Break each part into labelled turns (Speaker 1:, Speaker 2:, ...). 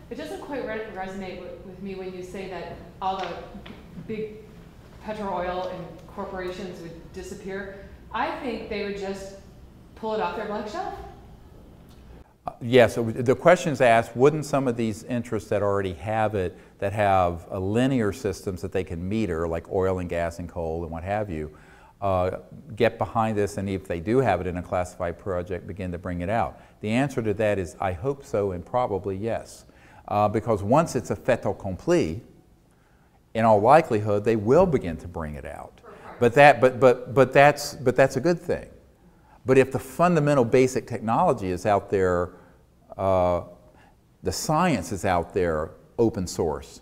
Speaker 1: It doesn't quite resonate with me when you say that all the big petro oil and corporations would disappear. I think they would just pull it off their blank shelf.
Speaker 2: Yeah, so the question is asked, wouldn't some of these interests that already have it, that have linear systems that they can meter, like oil and gas and coal and what have you, get behind this, and if they do have it in a classified project, begin to bring it out? The answer to that is, I hope so, and probably yes. Because once it's a fait accompli, in all likelihood, they will begin to bring it out. But that's a good thing. But if the fundamental basic technology is out there, the science is out there, open source,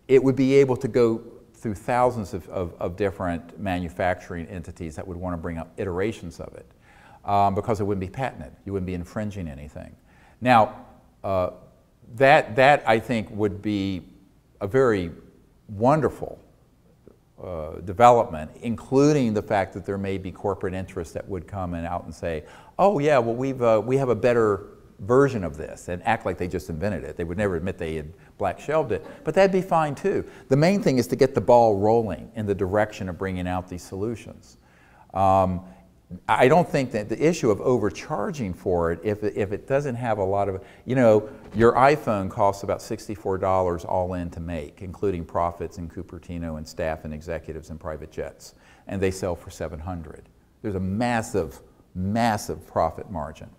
Speaker 2: it would be able to go through thousands of different manufacturing entities that would want to bring up iterations of it, because it wouldn't be patented. You wouldn't be infringing anything. Now, that I think would be a very wonderful development, including the fact that there may be corporate interests that would come out and say, oh yeah, well we have a better version of this, and act like they just invented it. They would never admit they had black shelved it, but that'd be fine too. The main thing is to get the ball rolling in the direction of bringing out these solutions. I don't think that the issue of overcharging for it, if it doesn't have a lot of, you know, your iPhone costs about $64 all in to make, including profits in Cupertino and staff and executives and private jets, and they sell for $700. There's a massive, massive profit margin.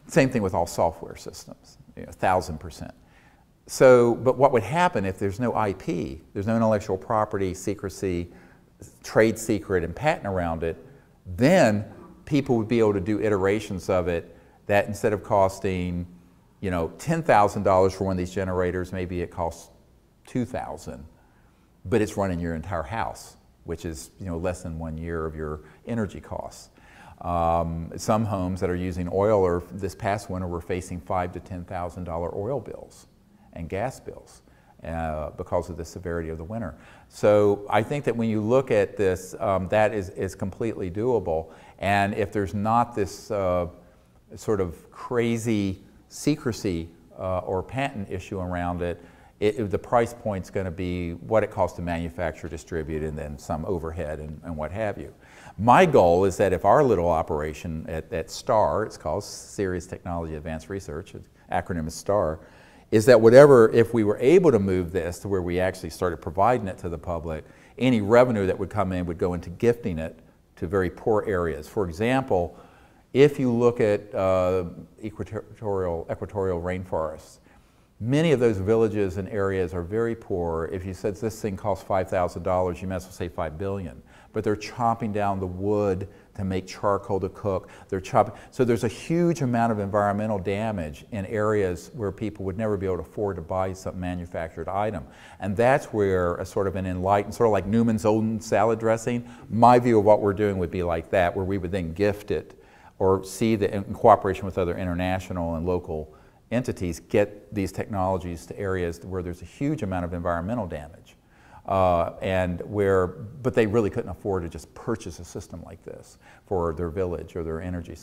Speaker 2: Same thing with all software systems, 1,000%. So, but what would happen if there's no IP, there's no intellectual property, secrecy, trade secret, and patent around it? Then people would be able to do iterations of it that instead of costing, you know, $10,000 for one of these generators, maybe it costs $2,000, but it's running your entire house, which is, you know, less than 1 year of your energy costs. Some homes that are using oil, or this past winter, were facing $5,000 to $10,000 oil bills and gas bills because of the severity of the winter. So I think that when you look at this, that is completely doable. And if there's not this sort of crazy secrecy or patent issue around it, the price point's going to be what it costs to manufacture, distribute, and then some overhead and what have you. My goal is that if our little operation at STAR, it's called Serious Technology Advanced Research, acronym is STAR, is that whatever, if we were able to move this to where we actually started providing it to the public, any revenue that would come in would go into gifting it to very poor areas. For example, if you look at equatorial rainforests, many of those villages and areas are very poor. If you said this thing costs $5,000, you might as well say $5 billion. But they're chopping down the wood to make charcoal to cook. They're chopping. So there's a huge amount of environmental damage in areas where people would never be able to afford to buy some manufactured item. And that's where a sort of an enlightened, sort of like Newman's Own salad dressing, my view of what we're doing would be like that, where we would then gift it or see that in cooperation with other international and local entities, get these technologies to areas where there's a huge amount of environmental damage. But they really couldn't afford to just purchase a system like this for their village or their energy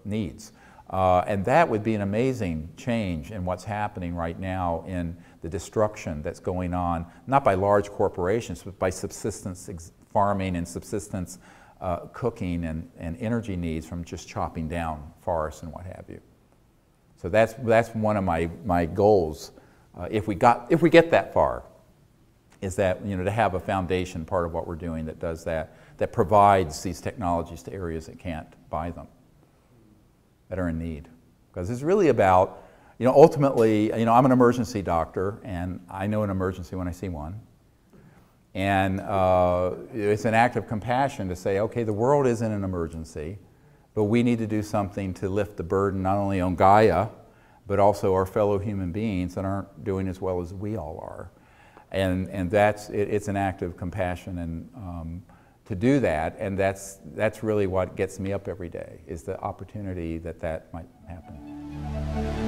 Speaker 2: needs. And that would be an amazing change in what's happening right now in the destruction that's going on, not by large corporations, but by subsistence farming and subsistence cooking and energy needs from just chopping down forests and what have you. So that's one of my goals, if we get that far, is that, you know, to have a foundation part of what we're doing that does that provides these technologies to areas that can't buy them, that are in need. Because it's really about, you know, ultimately, you know, I'm an emergency doctor, and I know an emergency when I see one. And it's an act of compassion to say, okay, the world is in an emergency, but we need to do something to lift the burden not only on Gaia, but also our fellow human beings that aren't doing as well as we all are. And it's an act of compassion and to do that, and that's really what gets me up every day, is the opportunity that might happen.